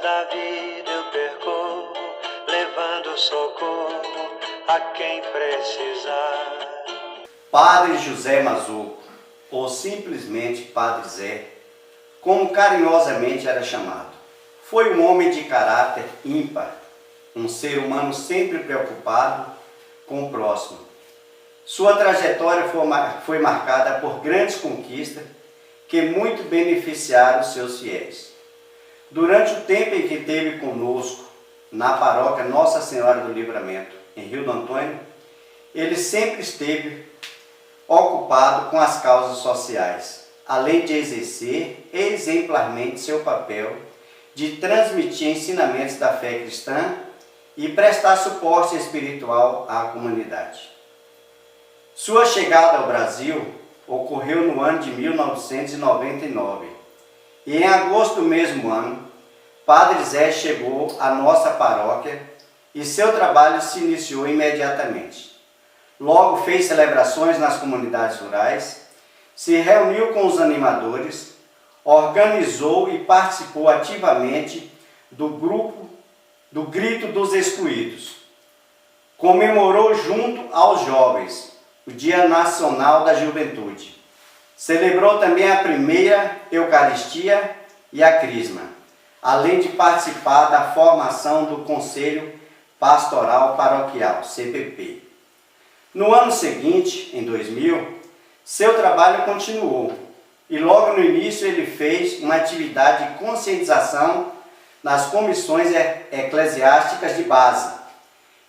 da vida eu percorro, levando socorro a quem precisar. Padre José Mazuco, ou simplesmente Padre Zé, como carinhosamente era chamado, foi um homem de caráter ímpar, um ser humano sempre preocupado com o próximo. Sua trajetória foi marcada por grandes conquistas que muito beneficiaram seus fiéis. Durante o tempo em que esteve conosco na paróquia Nossa Senhora do Livramento, em Rio do Antônio, ele sempre esteve ocupado com as causas sociais, além de exercer exemplarmente seu papel de transmitir ensinamentos da fé cristã e prestar suporte espiritual à comunidade. Sua chegada ao Brasil ocorreu no ano de 1999 e em agosto do mesmo ano, Padre Zé chegou à nossa paróquia e seu trabalho se iniciou imediatamente. Logo fez celebrações nas comunidades rurais, se reuniu com os animadores, organizou e participou ativamente do Grito dos Excluídos. Comemorou junto aos jovens o Dia Nacional da Juventude. Celebrou também a primeira Eucaristia e a Crisma, além de participar da formação do Conselho Pastoral Paroquial, CPP. No ano seguinte, em 2000, seu trabalho continuou e logo no início ele fez uma atividade de conscientização nas comissões eclesiásticas de base.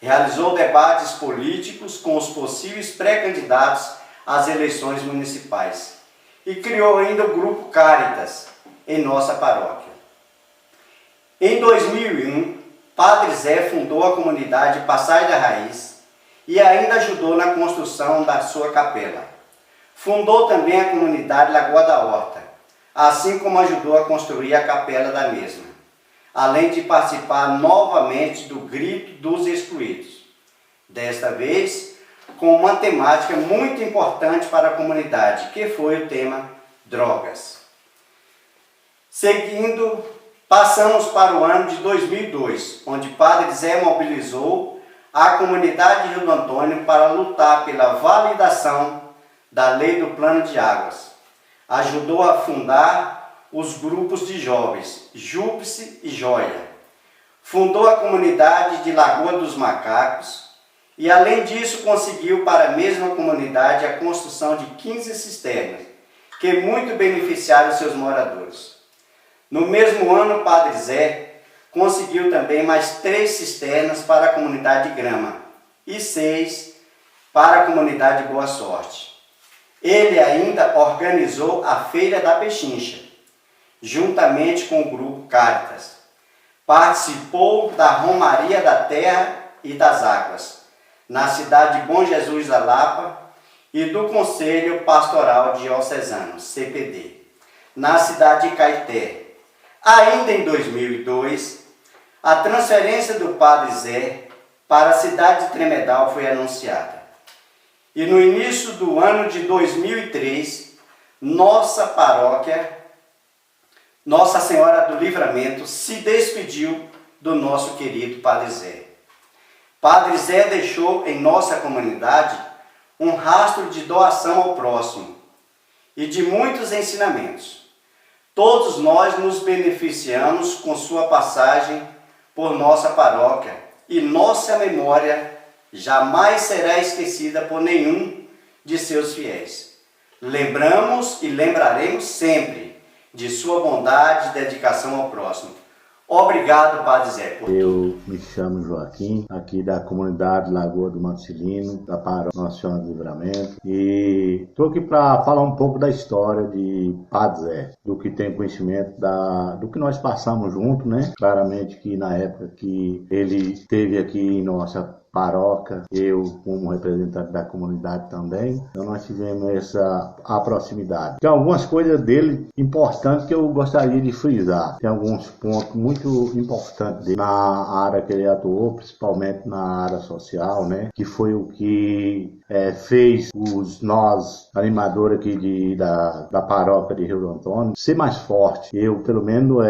Realizou debates políticos com os possíveis pré-candidatos às eleições municipais e criou ainda o Grupo Caritas em nossa paróquia. Em 2001, Padre Zé fundou a comunidade Passagem da Raiz e ainda ajudou na construção da sua capela. Fundou também a comunidade Lagoa da Horta, assim como ajudou a construir a capela da mesma, além de participar novamente do Grito dos Excluídos, desta vez com uma temática muito importante para a comunidade, que foi o tema drogas. Seguindo, passamos para o ano de 2002, onde Padre Zé mobilizou a comunidade de Rio do Antônio para lutar pela validação da Lei do Plano de Águas. Ajudou a fundar os grupos de jovens, Júpice e Joia. Fundou a comunidade de Lagoa dos Macacos e, além disso, conseguiu para a mesma comunidade a construção de 15 cisternas, que muito beneficiaram seus moradores. No mesmo ano, Padre Zé conseguiu também mais 3 cisternas para a comunidade de Grama e 6 para a comunidade Boa Sorte. Ele ainda organizou a Feira da Pechincha, juntamente com o Grupo Caritas. Participou da Romaria da Terra e das Águas, na cidade de Bom Jesus da Lapa, e do Conselho Pastoral Diocesano, CPD, na cidade de Caeté. Ainda em 2002, a transferência do Padre Zé para a cidade de Tremedal foi anunciada. E no início do ano de 2003, nossa paróquia, Nossa Senhora do Livramento, se despediu do nosso querido Padre Zé. Padre Zé deixou em nossa comunidade um rastro de doação ao próximo e de muitos ensinamentos. Todos nós nos beneficiamos com sua passagem por nossa paróquia e nossa memória jamais será esquecida por nenhum de seus fiéis. Lembramos e lembraremos sempre de sua bondade e dedicação ao próximo. Obrigado, Padre Zé, por tudo. Eu me chamo Joaquim, aqui da comunidade Lagoa do Marcelino, da paróquia Nossa Senhora do Livramento, e estou aqui para falar um pouco da história de Padre Zé, do que tem conhecimento do que nós passamos junto, né? Claramente que na época que ele esteve aqui em nossa paróquia, eu como representante da comunidade também, então nós tivemos a proximidade. Tem algumas coisas dele importantes que eu gostaria de frisar. Tem alguns pontos muito importantes dele na área que ele atuou, principalmente na área social, né? Que foi o que fez nós, animadores aqui da paróquia de Rio do Antônio, ser mais forte. Eu, pelo menos,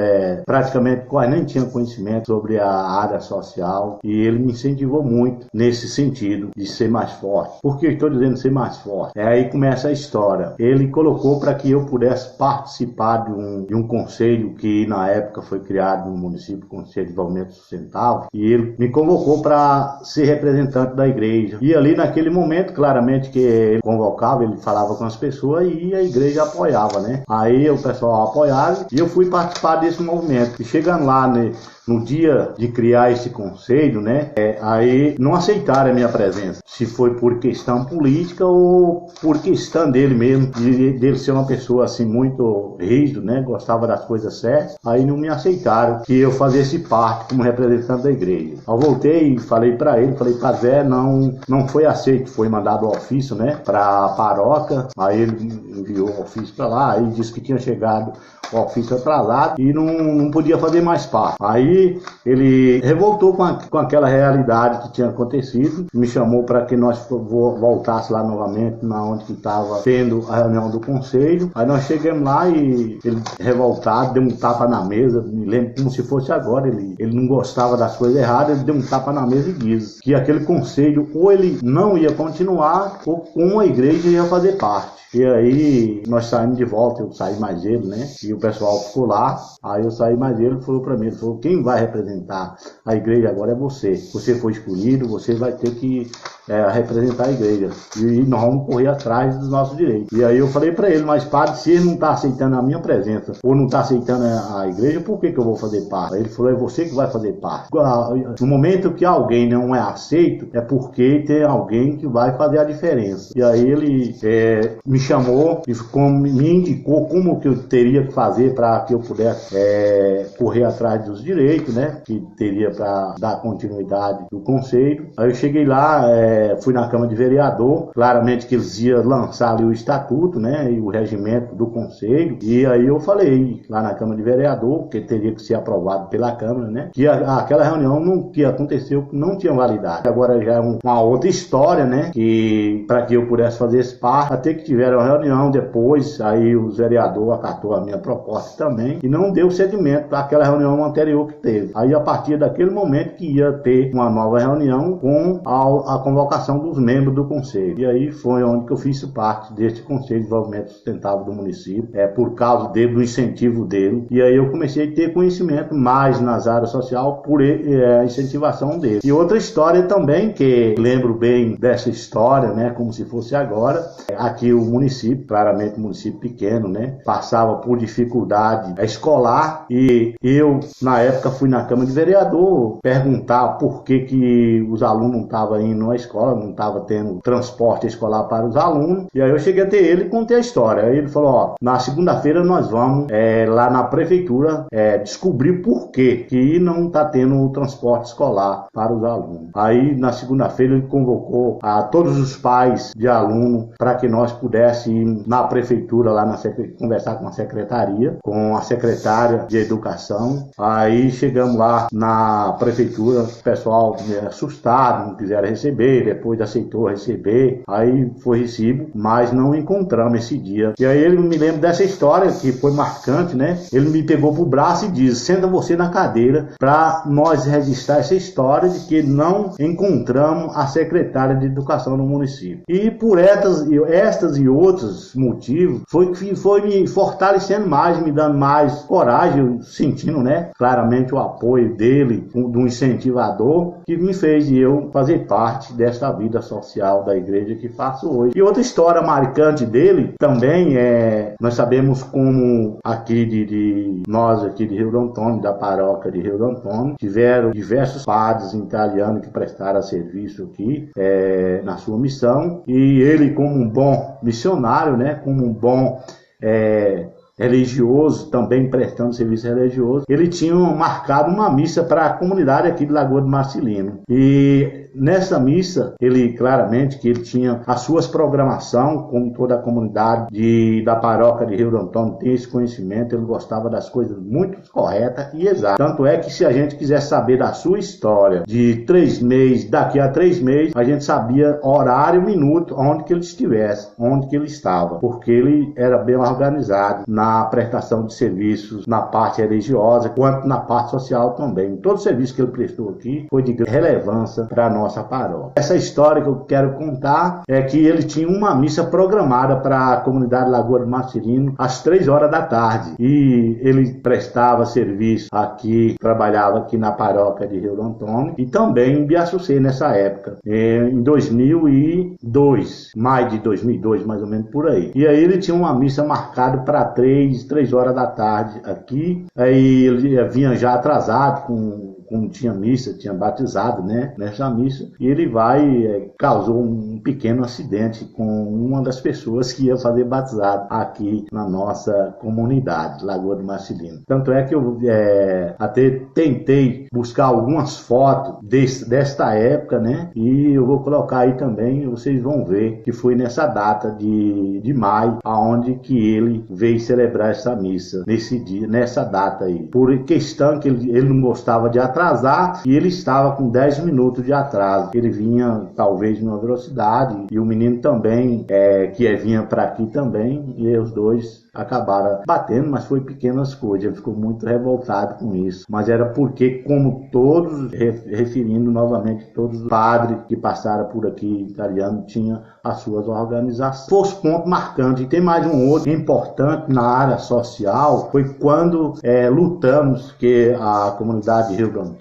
praticamente quase nem tinha conhecimento sobre a área social e ele me incentivou muito nesse sentido de ser mais forte. Por que eu estou dizendo ser mais forte? Aí começa a história. Ele colocou para que eu pudesse participar de um conselho que na época foi criado no município, Conselho de Desenvolvimento Sustentável, e ele me convocou para ser representante da igreja. E ali naquele momento, claramente que ele convocava, ele falava com as pessoas e a igreja apoiava, né? Aí o pessoal apoiava e eu fui participar desse movimento. E chegando lá, né, no dia de criar esse conselho, né, aí não aceitaram a minha presença. Se foi por questão política ou por questão dele mesmo, dele ser uma pessoa assim muito rígido, né, gostava das coisas certas, aí não me aceitaram que eu fizesse parte como representante da igreja. Eu voltei e falei para ele, Padre Zé, não foi aceito, foi mandado o ofício, né, para a paróquia, aí ele enviou o ofício para lá, aí disse que tinha chegado o ofício atrasado e não podia fazer mais parte. Aí ele revoltou com aquela realidade que tinha acontecido, me chamou para que nós voltasse lá novamente, na onde que estava tendo a reunião do conselho. Aí nós chegamos lá e ele, revoltado, deu um tapa na mesa, me lembro como se fosse agora, ele não gostava das coisas erradas, ele deu um tapa na mesa e disse que aquele conselho ou ele não ia continuar ou com a igreja ia fazer parte. E aí nós saímos de volta, eu saí mais ele, né? E o pessoal ficou lá, aí eu saí mais ele, falou para mim, ele falou, quem vai representar a igreja agora é você. Você foi escolhido, você vai ter que representar a igreja. E nós vamos correr atrás dos nossos direitos. E aí eu falei para ele, mas padre, se ele não está aceitando a minha presença, ou não está aceitando a igreja, por que eu vou fazer parte? Aí ele falou, é você que vai fazer parte. No momento que alguém não é aceito, é porque tem alguém que vai fazer a diferença. E aí ele me chamou e me indicou como que eu teria que fazer para que eu pudesse correr atrás dos direitos, né? Que teria para dar continuidade do conselho. Aí eu cheguei lá, fui na Câmara de Vereador, claramente que eles iam lançar ali o estatuto, né? E o regimento do conselho. E aí eu falei lá na Câmara de Vereador, que teria que ser aprovado pela Câmara, né? Que aquela reunião que aconteceu não tinha validade. Agora já é uma outra história, né? Que para que eu pudesse fazer esse parte, até que tiveram uma reunião depois, aí o vereador acatou a minha proposta também e não deu seguimento àquela reunião anterior que teve. Aí a partir daquele momento que ia ter uma nova reunião com a convocação dos membros do conselho. E aí foi onde que eu fiz parte desse Conselho de Desenvolvimento Sustentável do município, por causa dele, do incentivo dele. E aí eu comecei a ter conhecimento mais nas áreas sociais por a incentivação dele. E outra história também, que lembro bem dessa história, né, como se fosse agora, aqui o município, claramente um município pequeno, né, passava por dificuldade escolar e eu, na época, fui na Câmara de Vereador perguntar por que os alunos não estavam indo à escola, não estavam tendo transporte escolar para os alunos. E aí eu cheguei até ele e contei a história. Aí ele falou, na segunda-feira nós vamos lá na prefeitura descobrir por que não está tendo o transporte escolar para os alunos. Aí na segunda-feira ele convocou a todos os pais de aluno para que nós pudéssemos ir na prefeitura lá conversar com a secretaria, com a secretária de educação. Aí chegamos lá na prefeitura, o pessoal assustado, não quiseram receber, depois aceitou receber, aí foi recibo, mas não encontramos esse dia. E aí ele me lembra dessa história que foi marcante, né? Ele me pegou pro braço e disse, senta você na cadeira para nós registrar essa história de que não encontramos a secretária de educação no município. E por estas e outros motivos, foi me fortalecendo mais, me dando mais coragem, sentindo, né, claramente o apoio dele, do incentivador, que me fez eu fazer parte dessa vida social da igreja que faço hoje. E outra história marcante dele também nós sabemos como aqui nós aqui de Rio do Antônio, da paróquia de Rio do Antônio, tiveram diversos padres italianos que prestaram serviço aqui na sua missão, e ele, como um bom missionário, né, como um bom religioso, também prestando serviço religioso, ele tinha marcado uma missa para a comunidade aqui de Lagoa do Marcelino. E nessa missa, ele claramente que ele tinha as suas programação, como toda a comunidade da paróquia de Rio do Antônio tem esse conhecimento, ele gostava das coisas muito corretas e exatas. Tanto é que se a gente quiser saber da sua história de 3 meses, daqui a 3 meses, a gente sabia horário, minuto, onde que ele estivesse, onde que ele estava, porque ele era bem organizado na prestação de serviços, na parte religiosa, quanto na parte social também. Todo o serviço que ele prestou aqui foi de relevância para a nossa paróquia. Essa história que eu quero contar é que ele tinha uma missa programada para a comunidade Lagoa do Marcelino às 3 horas da tarde. E ele prestava serviço aqui, trabalhava aqui na paróquia de Rio do Antônio e também em Biaçucê nessa época, em 2002, maio de 2002, mais ou menos por aí. E aí ele tinha uma missa marcada para 3 horas da tarde aqui. Aí ele vinha já atrasado como tinha missa, tinha batizado, né, nessa missa, e ele causou um pequeno acidente com uma das pessoas que ia fazer batizado aqui na nossa comunidade, Lagoa do Marcelino. Tanto é que eu até tentei buscar algumas fotos desta época, né, e eu vou colocar aí também, vocês vão ver que foi nessa data de maio, aonde que ele veio celebrar essa missa, nesse dia, nessa data aí, por questão que ele não gostava de atrasar, e ele estava com 10 minutos de atraso. Ele vinha talvez numa velocidade e o menino também vinha para aqui também, e os dois acabaram batendo, mas foi pequenas coisas. Ele ficou muito revoltado com isso, mas era porque, como todos, referindo novamente, todos os padres que passaram por aqui italiano tinham as suas organizações. Foi os pontos marcantes. E tem mais um outro importante na área social, foi quando lutamos, que a comunidade de Rio do Antônio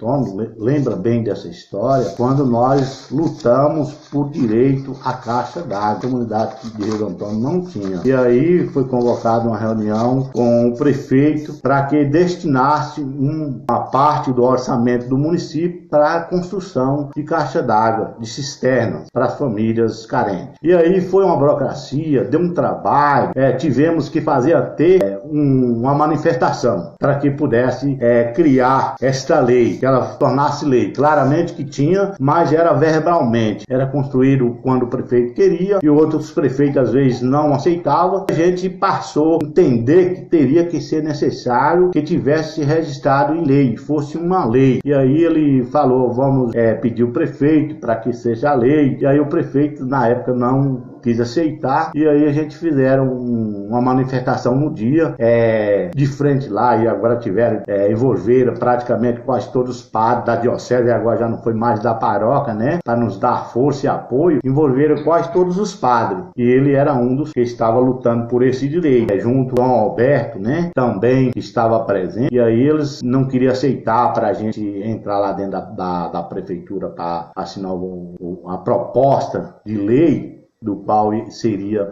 lembra bem dessa história, quando nós lutamos por direito à caixa d'água. A comunidade de Rio do Antônio não tinha. E aí foi convocada uma reunião com o prefeito para que destinasse uma parte do orçamento do município para a construção de caixa d'água, de cisternas para as famílias carentes. E aí foi uma burocracia, deu um trabalho, tivemos que fazer até uma manifestação para que pudesse criar esta lei, que ela tornasse lei. Claramente que tinha, mas era verbalmente. Era construído quando o prefeito queria e outros prefeitos às vezes não aceitavam. A gente passou a entender que teria que ser necessário que tivesse registrado em lei, fosse uma lei. E aí ele falou, vamos pedir o prefeito para que seja lei. E aí o prefeito na época não quis aceitar, e aí a gente fizeram uma manifestação no dia, de frente lá, e agora envolveram praticamente quase todos os padres da diocese, e agora já não foi mais da paróquia, né, para nos dar força e apoio, envolveram quase todos os padres, e ele era um dos que estava lutando por esse direito, junto com o Alberto, né, também estava presente, e aí eles não queriam aceitar para a gente entrar lá dentro da prefeitura para assinar a proposta de lei, do qual seria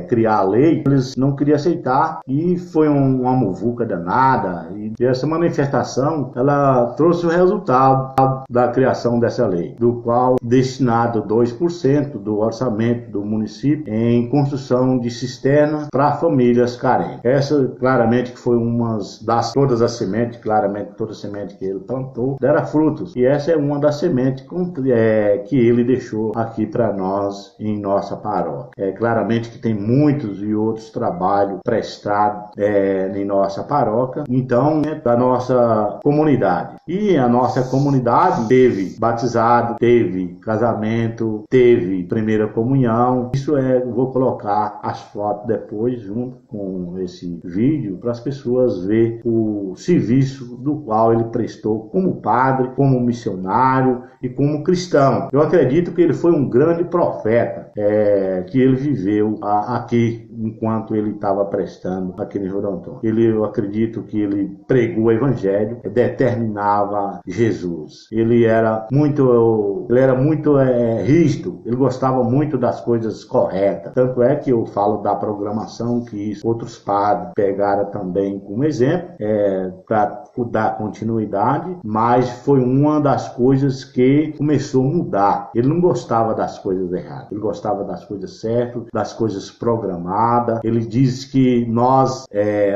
criar a lei. Eles não queriam aceitar e foi uma muvuca danada, e essa manifestação ela trouxe o resultado da criação dessa lei, do qual destinado 2% do orçamento do município em construção de cisterna para famílias carentes. Essa claramente que foi todas as sementes, claramente toda a semente que ele plantou deram frutos, e essa é uma das sementes que ele deixou aqui para nós em nossa paróquia. Claramente que tem muitos e outros trabalhos prestados em nossa paróquia, então, da nossa comunidade. E a nossa comunidade teve batizado, teve casamento, teve primeira comunhão. Isso vou colocar as fotos depois junto com esse vídeo para as pessoas verem o serviço do qual ele prestou como padre, como missionário e como cristão. Eu acredito que ele foi um grande profeta que ele viveu aqui enquanto ele estava prestando aqui em Rio do Antônio. Eu acredito que ele pregou o evangelho, determinava Jesus. Ele era muito rígido, ele gostava muito das coisas corretas. Tanto é que eu falo da programação que outros padres pegaram também como exemplo, para dar continuidade, mas foi uma das coisas que começou a mudar. Ele não gostava das coisas erradas, ele gostava das coisas certas, das coisas programadas, programada. Ele diz que nós,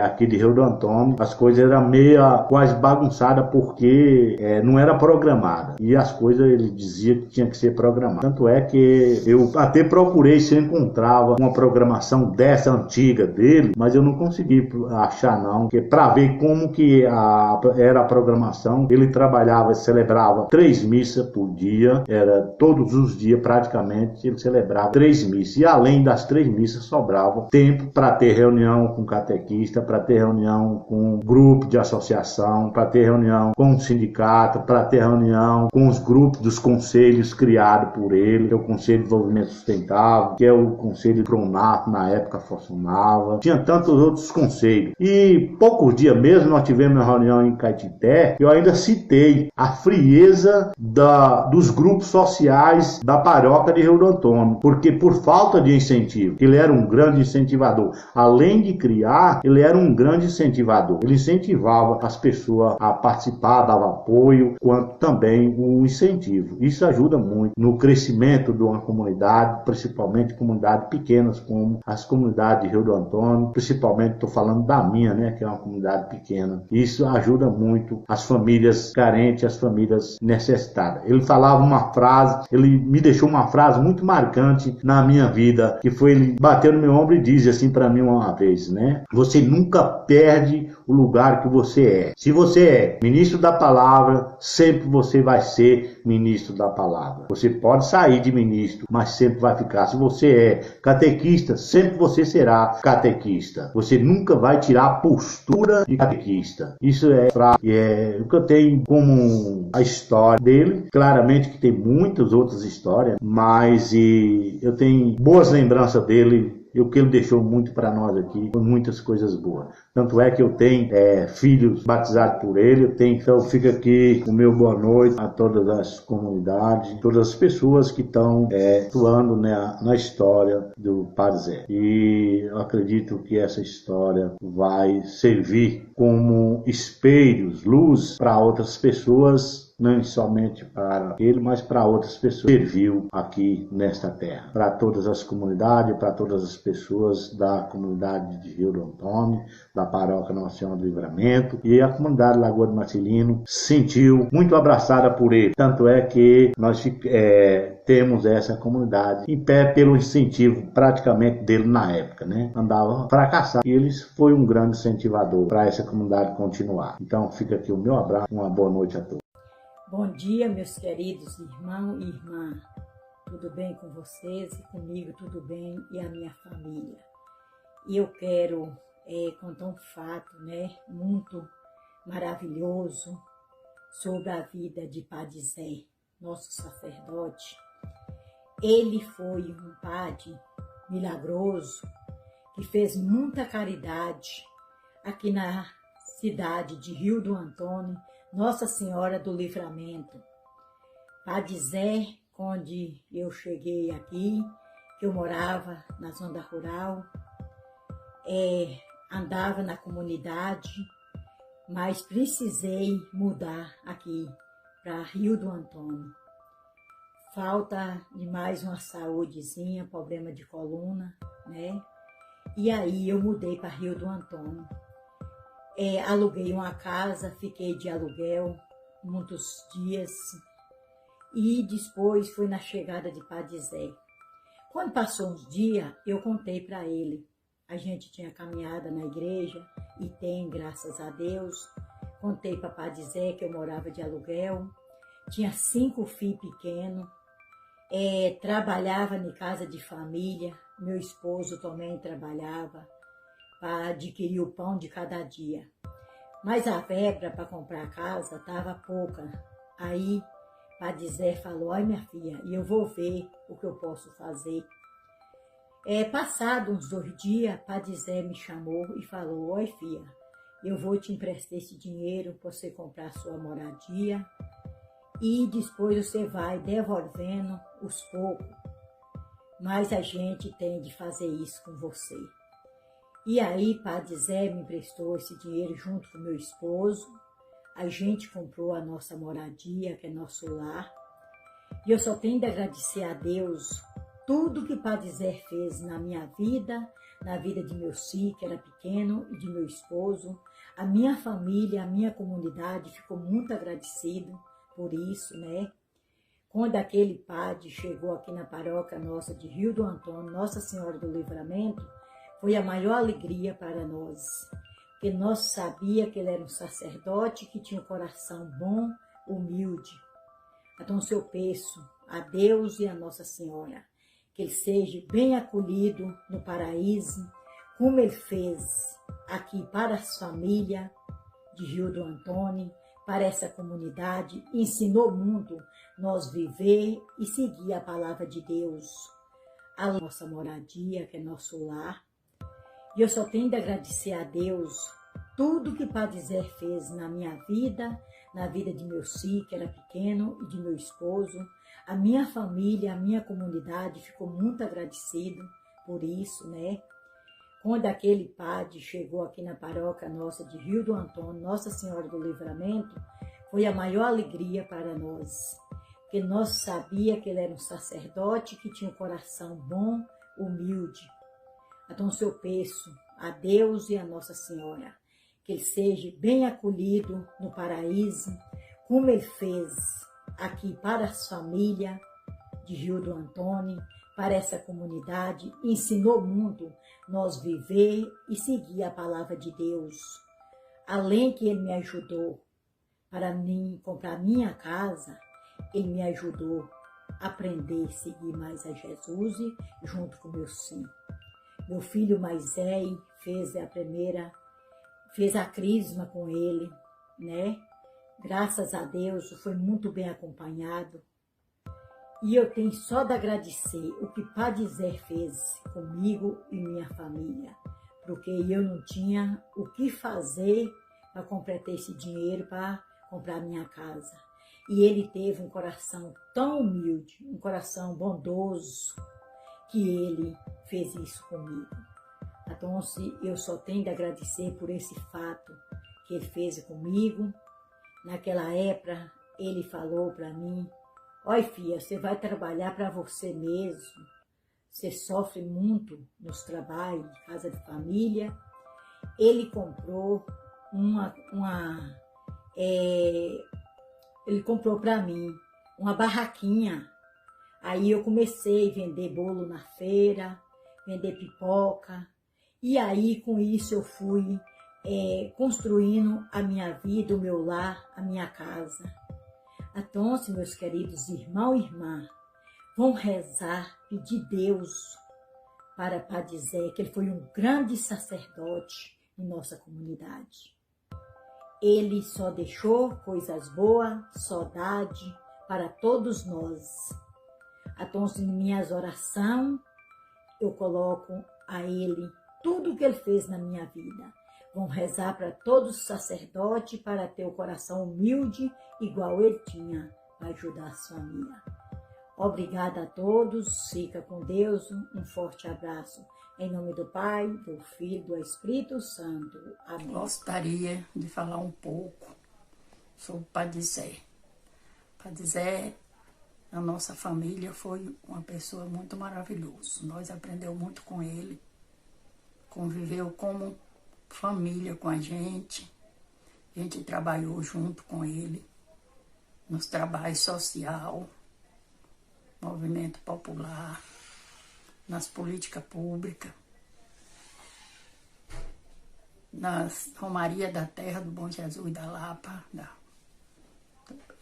aqui de Rio do Antônio, as coisas eram meio quase bagunçadas porque não era programada. E as coisas ele dizia que tinha que ser programada. Tanto é que eu até procurei se eu encontrava uma programação dessa antiga dele, mas eu não consegui achar não, porque para ver como que era a programação, ele trabalhava, celebrava 3 missas por dia, era todos os dias praticamente ele celebrava 3 missas, e além das 3 missas sobrava tempo para ter reunião com catequista, para ter reunião com grupo de associação, para ter reunião com o sindicato, para ter reunião com os grupos dos conselhos criados por ele, que é o Conselho de Desenvolvimento Sustentável, que é o Conselho Pronato, na época funcionava, tinha tantos outros conselhos. E poucos dias mesmo nós tivemos uma reunião em Caetité, eu ainda citei a frieza dos grupos sociais da paróquia de Rio do Antônio, porque por falta de incentivo, ele era um grande incentivador. Além de criar, ele era um grande incentivador. Ele incentivava as pessoas a participar, dava apoio, quanto também o incentivo. Isso ajuda muito no crescimento de uma comunidade, principalmente comunidades pequenas, como as comunidades de Rio do Antônio, principalmente estou falando da minha, né, que é uma comunidade pequena. Isso ajuda muito as famílias carentes, as famílias necessitadas. Ele falava uma frase, ele me deixou uma frase muito marcante na minha vida, que foi, ele bateu no meu ombro e disse assim para mim uma vez, né? Você nunca perde o lugar que você é. Se você é ministro da palavra, sempre você vai ser ministro da palavra. Você pode sair de ministro, mas sempre vai ficar. Se você é catequista, sempre você será catequista. Você nunca vai tirar a postura de catequista. Isso é o que eu tenho como a história dele. Claramente que tem muitas outras histórias, mas eu tenho boas lembranças dele. E o que ele deixou muito para nós aqui foi muitas coisas boas. Tanto é que eu tenho filhos batizados por ele. Então fica aqui o meu boa noite a todas as comunidades, todas as pessoas que estão atuando na história do Padre Zé. E eu acredito que essa história vai servir como espelhos, luz para outras pessoas, não somente para ele, mas para outras pessoas. Serviu aqui nesta terra, para todas as comunidades, para todas as pessoas da comunidade de Rio do Antônio, da paróquia Nossa Senhora do Livramento, e a comunidade Lagoa do Marcelino se sentiu muito abraçada por ele. Tanto é que nós temos essa comunidade em pé pelo incentivo praticamente dele na época, né? Andava fracassado e ele foi um grande incentivador para essa comunidade continuar. Então fica aqui o meu abraço, uma boa noite a todos. Bom dia, meus queridos irmãos e irmãs. Tudo bem com vocês e comigo tudo bem e a minha família. E eu quero contar um fato, né, muito maravilhoso sobre a vida de Padre Zé, nosso sacerdote. Ele foi um padre milagroso que fez muita caridade aqui na cidade de Rio do Antônio, Nossa Senhora do Livramento. Padre Zé, onde eu cheguei aqui, que eu morava na zona rural, andava na comunidade, mas precisei mudar aqui para Rio do Antônio. Falta de mais uma saúdezinha, problema de coluna, né? E aí eu mudei para Rio do Antônio. Aluguei uma casa, fiquei de aluguel muitos dias e depois fui na chegada de Padre Zé. Quando passou uns dias, eu contei para ele. A gente tinha caminhada na igreja e tem, graças a Deus. Contei para Padre Zé que eu morava de aluguel, tinha 5 filhos pequenos, trabalhava em casa de família, meu esposo também trabalhava para adquirir o pão de cada dia. Mas a verba para comprar a casa estava pouca. Aí, Padre Zé falou, ai minha filha, e eu vou ver o que eu posso fazer. Passado uns 2 dias, Padre Zé me chamou e falou, oi filha, eu vou te emprestar esse dinheiro para você comprar a sua moradia e depois você vai devolvendo os poucos. Mas a gente tem de fazer isso com você. E aí, Padre Zé me emprestou esse dinheiro junto com meu esposo. A gente comprou a nossa moradia, que é nosso lar. E eu só tenho de agradecer a Deus tudo que Padre Zé fez na minha vida, na vida de meu filho, que era pequeno, e de meu esposo. A minha família, a minha comunidade ficou muito agradecido por isso, né? Quando aquele padre chegou aqui na paróquia nossa de Rio do Antônio, Nossa Senhora do Livramento, foi a maior alegria para nós, porque nós sabíamos que ele era um sacerdote que tinha um coração bom, humilde. Então, eu peço a Deus e a Nossa Senhora que ele seja bem acolhido no paraíso, como ele fez aqui para as famílias de Rio do Antônio, para essa comunidade, ensinou muito nós viver e seguir a palavra de Deus, a nossa moradia, que é nosso lar. E eu só tenho de agradecer a Deus tudo que Padre Zé fez na minha vida, na vida de meu filho, que era pequeno, e de meu esposo. A minha família, a minha comunidade ficou muito agradecido por isso, né? Quando aquele padre chegou aqui na paróquia nossa de Rio do Antônio, Nossa Senhora do Livramento, foi a maior alegria para nós, porque nós sabíamos que ele era um sacerdote que tinha um coração bom, humilde. Então, eu peço a Deus e a Nossa Senhora que ele seja bem acolhido no paraíso, como ele fez aqui para as famílias de Rio do Antônio, para essa comunidade, ensinou muito nós viver e seguir a palavra de Deus. Além que ele me ajudou para mim comprar minha casa, ele me ajudou a aprender a seguir mais a Jesus junto com meu filho. Meu filho mais velho fez a crisma com ele, né? Graças a Deus, foi muito bem acompanhado. E eu tenho só de agradecer o que Padre Zé fez comigo e minha família, porque eu não tinha o que fazer para completar esse dinheiro para comprar minha casa. E ele teve um coração tão humilde, um coração bondoso, que ele fez isso comigo. Então, eu só tenho de agradecer por esse fato que ele fez comigo. Naquela época, ele falou para mim: "Oi, filha, você vai trabalhar para você mesmo. Você sofre muito nos trabalhos de casa de família." Ele comprou ele comprou para mim uma barraquinha. Aí eu comecei a vender bolo na feira, vender pipoca. E aí, com isso, eu fui construindo a minha vida, o meu lar, a minha casa. Então, meus queridos irmãos e irmãs, vão rezar, pedir Deus para Padre Zé, que ele foi um grande sacerdote em nossa comunidade. Ele só deixou coisas boas, saudade para todos nós. Então, em minhas orações, eu coloco a ele tudo o que ele fez na minha vida. Vão rezar para todos os sacerdotes para ter o coração humilde, igual ele tinha, para ajudar as famílias. Obrigada a todos, fica com Deus, um forte abraço. Em nome do Pai, do Filho e do Espírito Santo. Amém. Gostaria de falar um pouco sobre o Padre Zé. Padre Zé, a nossa família, foi uma pessoa muito maravilhosa. Nós aprendemos muito com ele, conviveu como família com a gente trabalhou junto com ele nos trabalhos sociais, movimento popular, nas políticas públicas, nas Romaria da Terra do Bom Jesus e da Lapa.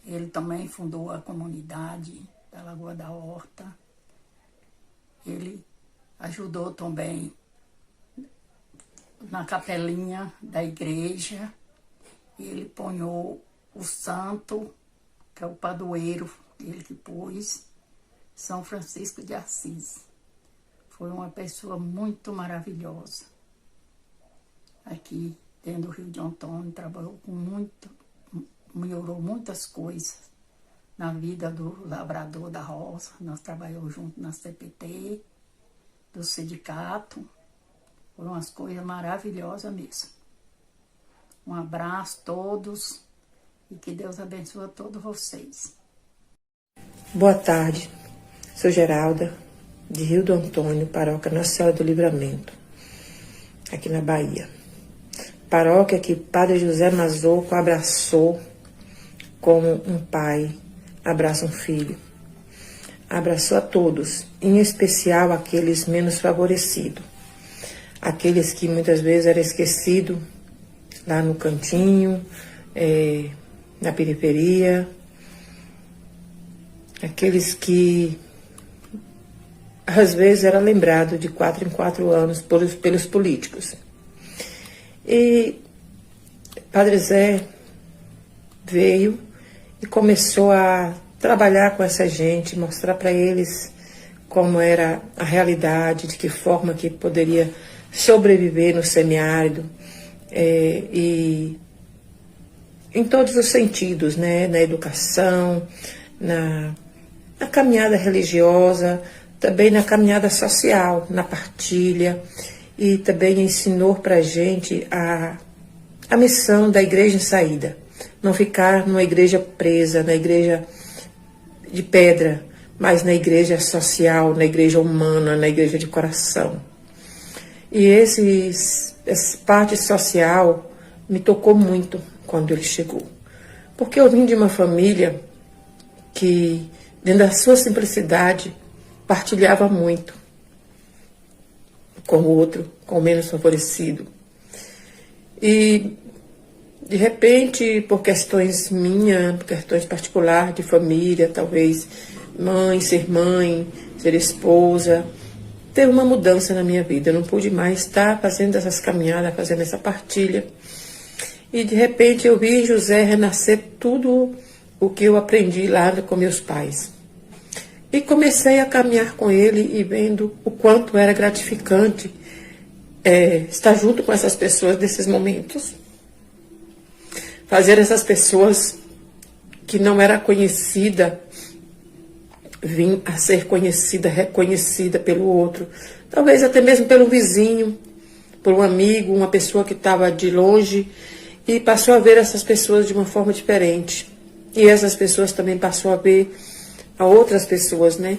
Ele também fundou a comunidade da Lagoa da Horta. Ele ajudou também na capelinha da igreja. Ele ponhou o santo, que é o padroeiro, ele que pôs, São Francisco de Assis. Foi uma pessoa muito maravilhosa. Aqui dentro do Rio de Antônio, trabalhou com muito, melhorou muitas coisas na vida do lavrador da roça. Nós trabalhamos junto na CPT, do sindicato. Foram umas coisas maravilhosas mesmo. Um abraço a todos e que Deus abençoe a todos vocês. Boa tarde, sou Geralda, de Rio do Antônio, paróquia Nossa Senhora do Livramento. aqui na Bahia. Paróquia que Padre José Mazocco abraçou como um pai abraça um filho. Abraçou a todos, em especial aqueles menos favorecidos. Aqueles que muitas vezes eram esquecidos lá no cantinho, na periferia. Aqueles que às vezes era lembrado de 4 em 4 anos pelos políticos. E Padre Zé veio e começou a trabalhar com essa gente, mostrar para eles como era a realidade, de que forma que poderia sobreviver no semiárido, e em todos os sentidos, né? Na educação, na caminhada religiosa, também na caminhada social, na partilha, e também ensinou para a gente a missão da igreja em saída. Não ficar numa igreja presa, na igreja de pedra, mas na igreja social, na igreja humana, na igreja de coração. E essa parte social me tocou muito quando ele chegou. Porque eu vim de uma família que, dentro da sua simplicidade, partilhava muito com o outro, com o menos favorecido. E, de repente, por questões minhas, por questões particulares de família, talvez ser esposa, teve uma mudança na minha vida. Eu não pude mais estar fazendo essas caminhadas, fazendo essa partilha. E, de repente, eu vi em José renascer tudo o que eu aprendi lá com meus pais. E comecei a caminhar com ele e vendo o quanto era gratificante estar junto com essas pessoas nesses momentos. Fazer essas pessoas que não era conhecida vir a ser conhecida, reconhecida pelo outro. Talvez até mesmo pelo vizinho, por um amigo, uma pessoa que estava de longe e passou a ver essas pessoas de uma forma diferente. E essas pessoas também passou a ver a outras pessoas, né?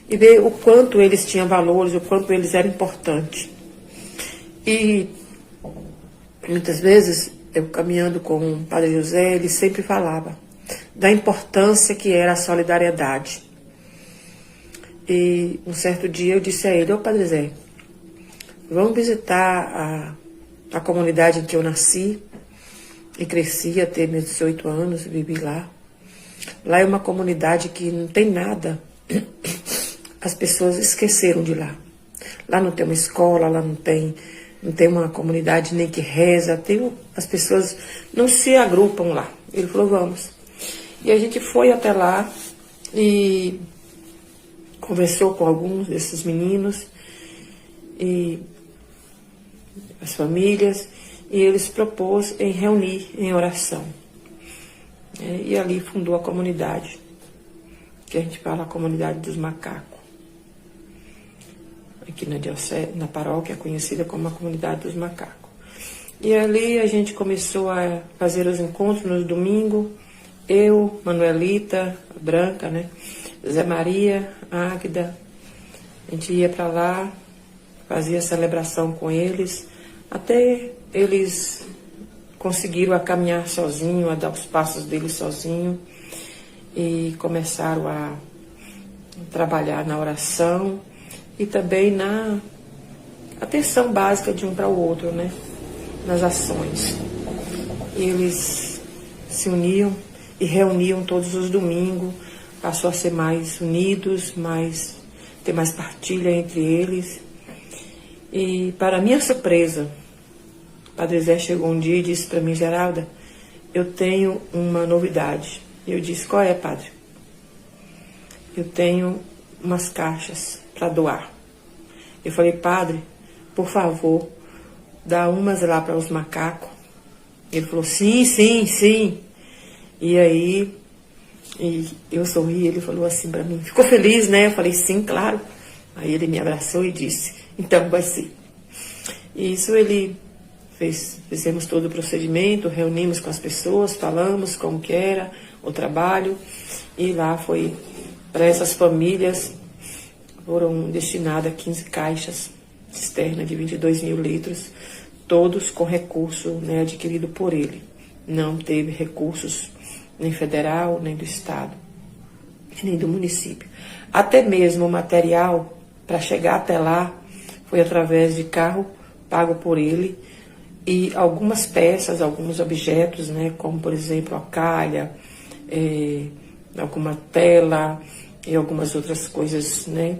E ver o quanto eles tinham valores, o quanto eles eram importantes. E muitas vezes, eu caminhando com o Padre José, ele sempre falava da importância que era a solidariedade. E um certo dia eu disse a ele: ô Padre Zé, vamos visitar a comunidade em que eu nasci e cresci até meus 18 anos, vivi lá. Lá é uma comunidade que não tem nada. As pessoas esqueceram de lá. Lá não tem uma escola, lá não tem uma comunidade nem que reza. As pessoas não se agrupam lá. Ele falou: vamos. E a gente foi até lá e conversou com alguns desses meninos e as famílias, e eles propôs em reunir em oração. E ali fundou a comunidade, que a gente fala a comunidade dos macacos. Aqui na paróquia, conhecida como a comunidade dos macacos. E ali a gente começou a fazer os encontros no domingo. Eu, Manuelita, a Branca, né? Zé Maria, Águida. A gente ia para lá, fazia celebração com eles, até eles conseguiram a caminhar sozinho, a dar os passos deles sozinho, e começaram a trabalhar na oração e também na atenção básica de um para o outro, né? Nas ações. E eles se uniam e reuniam todos os domingos, passou a ser mais unidos, ter mais partilha entre eles. E, para minha surpresa, Padre Zé chegou um dia e disse para mim: Geralda, eu tenho uma novidade. Eu disse: qual é, padre? Eu tenho umas caixas para doar. Eu falei: padre, por favor, dá umas lá para os macacos. Ele falou: sim, sim, sim. E aí, eu sorri, ele falou assim para mim: ficou feliz, né? Eu falei: sim, claro. Aí ele me abraçou e disse: então vai ser. E isso ele fizemos todo o procedimento, reunimos com as pessoas, falamos como que era o trabalho, e lá foi para essas famílias, foram destinadas 15 caixas cisterna de 22 mil litros, todos com recurso, né, adquirido por ele. Não teve recursos nem federal, nem do estado, nem do município. Até mesmo o material para chegar até lá foi através de carro pago por ele e algumas peças, alguns objetos, né, como por exemplo a calha, alguma tela e algumas outras coisas, né,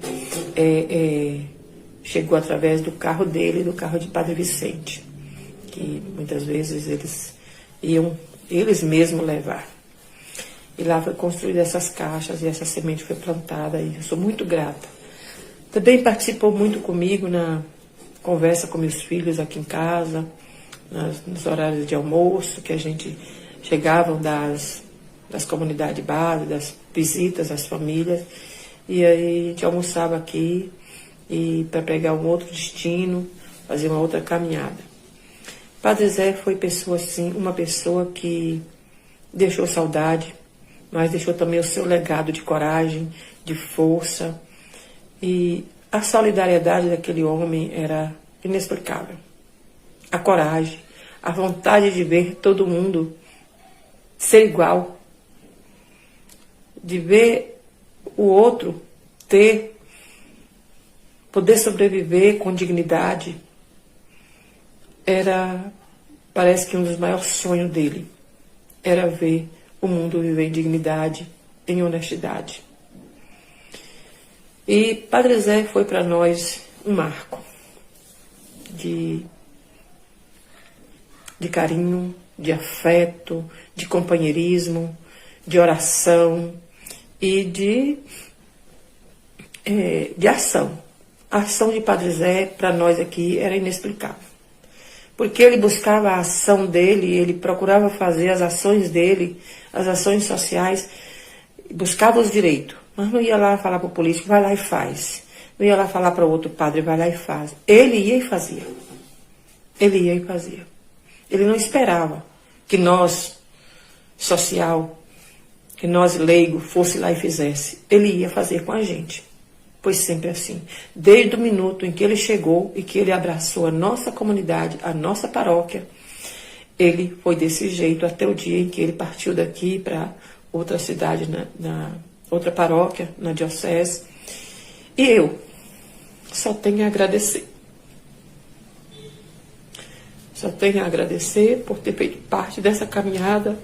chegou através do carro dele, do carro de Padre Vicente, que muitas vezes eles iam eles mesmos levar. E lá foi construída essas caixas e essa semente foi plantada e eu sou muito grata. Também participou muito comigo na conversa com meus filhos aqui em casa, nos horários de almoço, que a gente chegavam das comunidades base, das visitas às famílias, e aí a gente almoçava aqui e para pegar um outro destino, fazer uma outra caminhada. Padre Zé foi pessoa assim, uma pessoa que deixou saudade, mas deixou também o seu legado de coragem, de força, e a solidariedade daquele homem era inexplicável. A coragem, a vontade de ver todo mundo ser igual, de ver o outro poder sobreviver com dignidade, parece que um dos maiores sonhos dele era ver o mundo viver em dignidade, em honestidade. E Padre Zé foi para nós um marco de carinho, de afeto, de companheirismo, de oração e de ação. A ação de Padre Zé para nós aqui era inexplicável. Porque ele buscava a ação dele, ele procurava fazer as ações dele, as ações sociais, buscava os direitos. Mas não ia lá falar para o político, vai lá e faz. Não ia lá falar para o outro padre, vai lá e faz. Ele ia e fazia. Ele ia e fazia. Ele não esperava que nós, social, que nós, leigo, fosse lá e fizesse. Ele ia fazer com a gente. Pois sempre assim. Desde o minuto em que ele chegou e que ele abraçou a nossa comunidade, a nossa paróquia, ele foi desse jeito até o dia em que ele partiu daqui para outra cidade, na outra paróquia, na diocese. E eu só tenho a agradecer. Só tenho a agradecer por ter feito parte dessa caminhada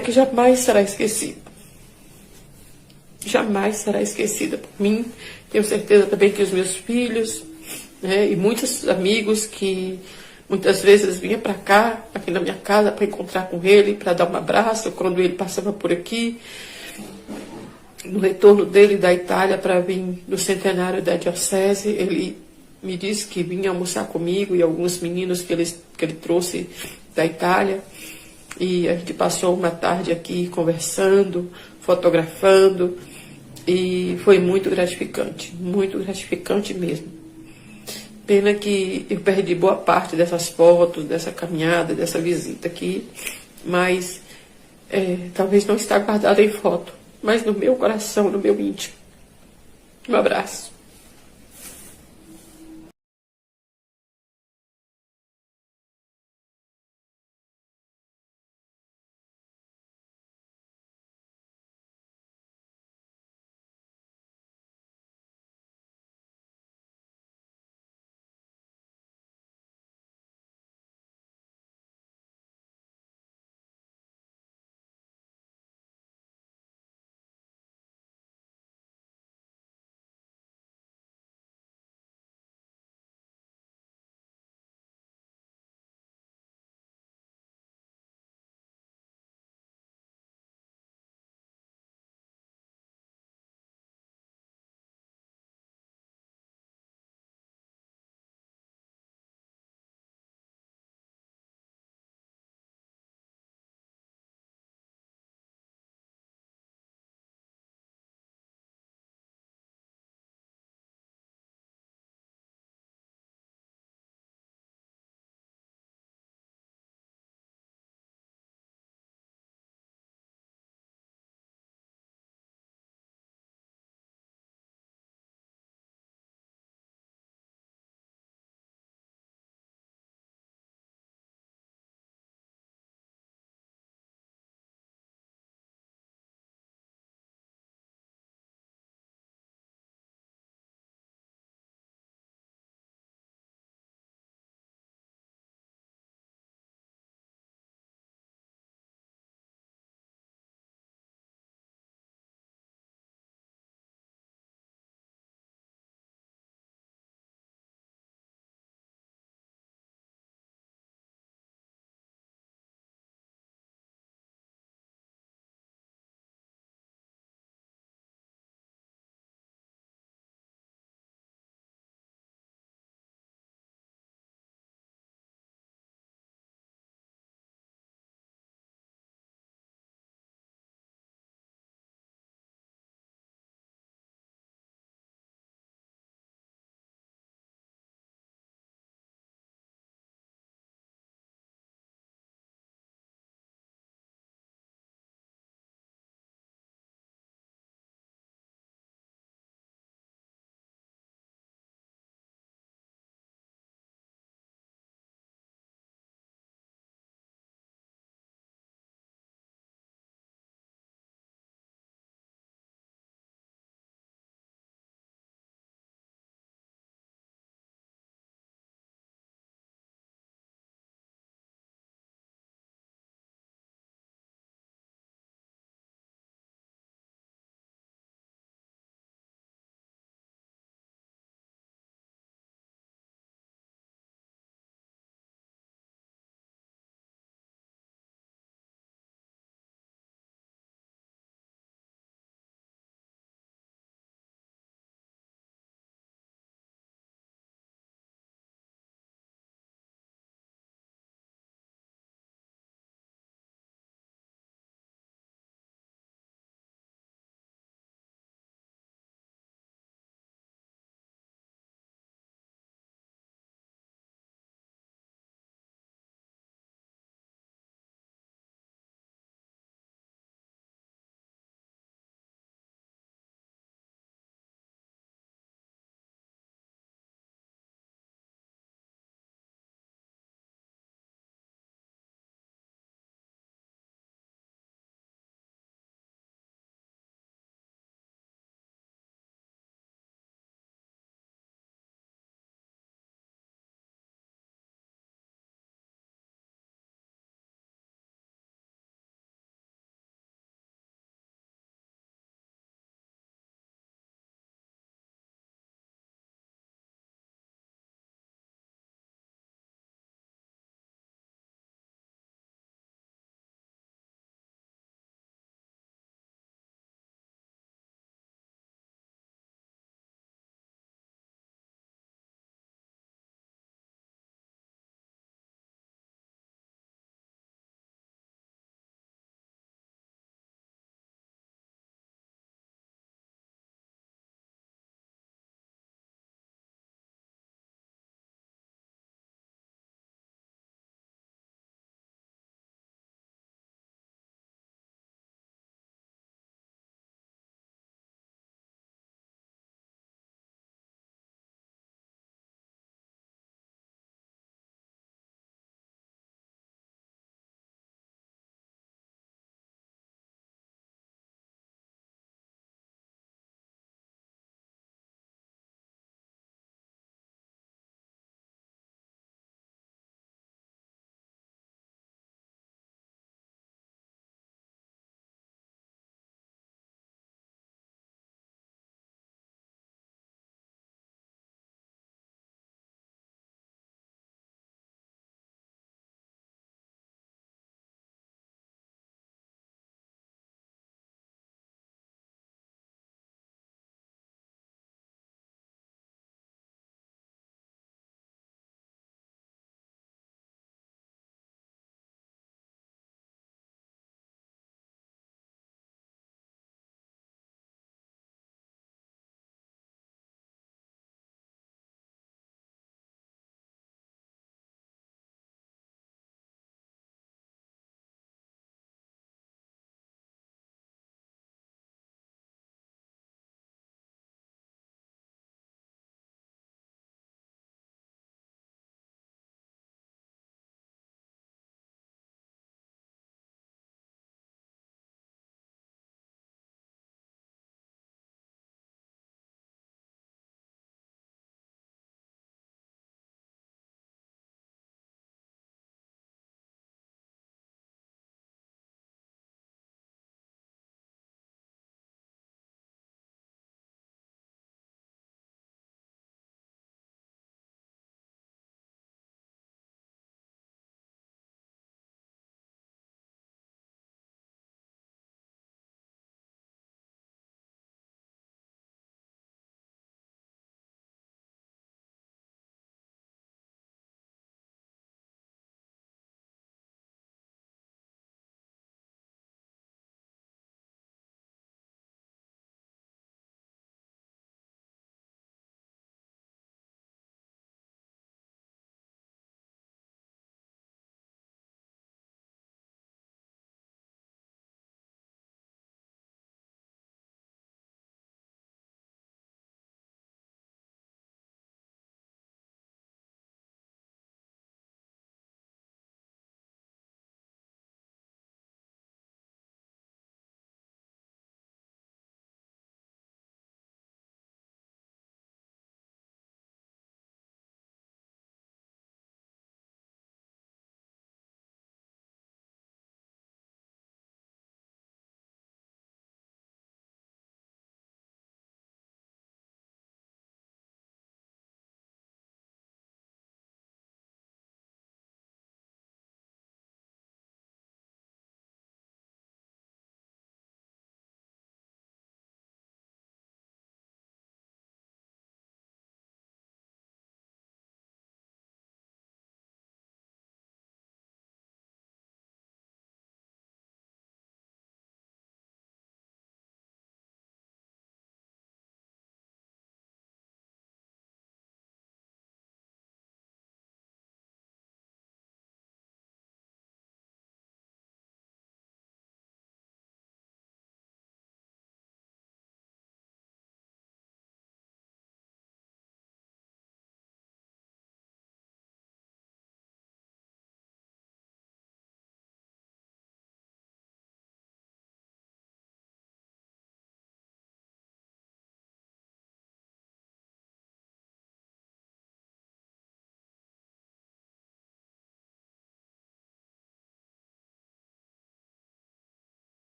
que jamais será esquecida. Jamais será esquecida por mim. Tenho certeza também que os meus filhos, né, e muitos amigos que muitas vezes vinham para cá, aqui na minha casa, para encontrar com ele, para dar um abraço, quando ele passava por aqui. No retorno dele da Itália para vir no centenário da diocese, ele me disse que vinha almoçar comigo e alguns meninos que ele trouxe da Itália. E a gente passou uma tarde aqui conversando, fotografando, e foi muito gratificante mesmo. Pena que eu perdi boa parte dessas fotos, dessa caminhada, dessa visita aqui, mas talvez não está guardada em foto, mas no meu coração, no meu íntimo. Um abraço.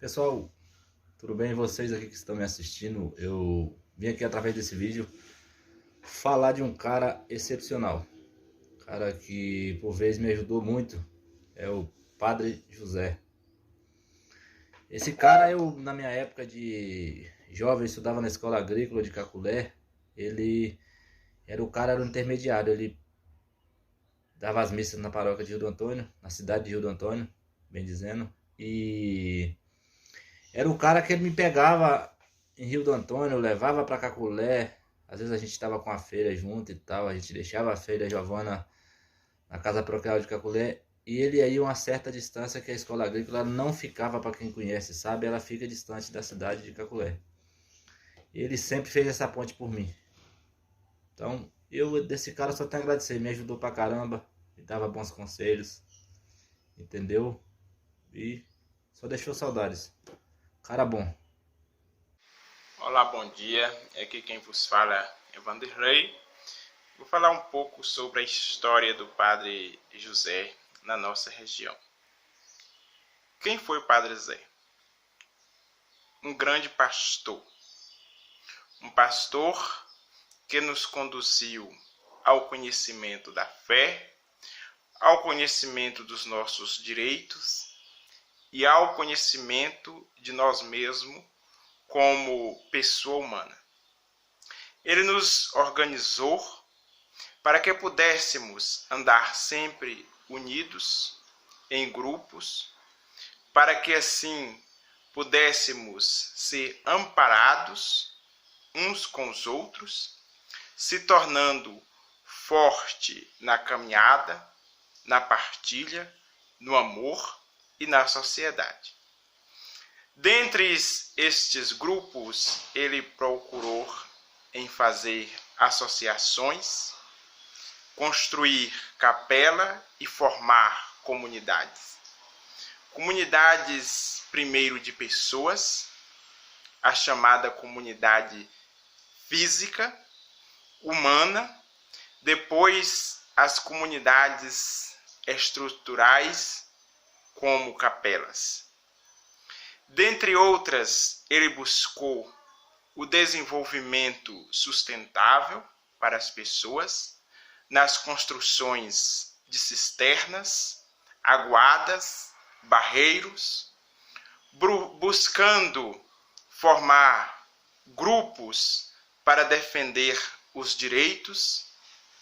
Pessoal, tudo bem? Vocês aqui que estão me assistindo, eu vim aqui através desse vídeo falar de um cara excepcional. Cara que por vezes me ajudou muito, é o Padre José. Esse cara, eu na minha época de jovem, estudava na escola agrícola de Caculé. Ele era o intermediário, ele dava as missas na paróquia de Rio do Antônio, na cidade de Rio do Antônio, bem dizendo. E era o cara que ele me pegava em Rio do Antônio, levava para Caculé. Às vezes a gente estava com a feira junto e tal, a gente deixava a feira Giovana na casa paroquial de Caculé. E ele ia a uma certa distância que a escola agrícola não ficava, para quem conhece, sabe? Ela fica distante da cidade de Caculé. Ele sempre fez essa ponte por mim. Então, eu desse cara só tenho a agradecer. Me ajudou pra caramba, me dava bons conselhos, entendeu? E só deixou saudades. Cara bom. Olá, bom dia. Aqui quem vos fala é Vanderlei. Vou falar um pouco sobre a história do Padre José na nossa região. Quem foi o Padre José? Um grande pastor. Um pastor que nos conduziu ao conhecimento da fé, ao conhecimento dos nossos direitos e ao conhecimento de nós mesmos como pessoa humana. Ele nos organizou para que pudéssemos andar sempre unidos em grupos, para que assim pudéssemos ser amparados uns com os outros, se tornando forte na caminhada, na partilha, no amor e na sociedade. Dentre estes grupos, ele procurou em fazer associações, construir capela e formar comunidades. Comunidades, primeiro, de pessoas, a chamada comunidade física, humana, depois as comunidades estruturais, como capelas. Dentre outras, ele buscou o desenvolvimento sustentável para as pessoas nas construções de cisternas, aguadas, barreiros, buscando formar grupos para defender os direitos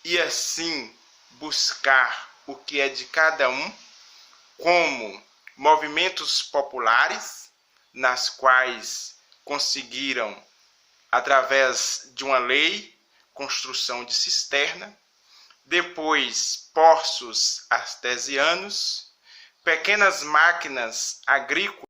e assim buscar o que é de cada um, como movimentos populares, nas quais conseguiram, através de uma lei, construção de cisterna, depois poços artesianos, pequenas máquinas agrícolas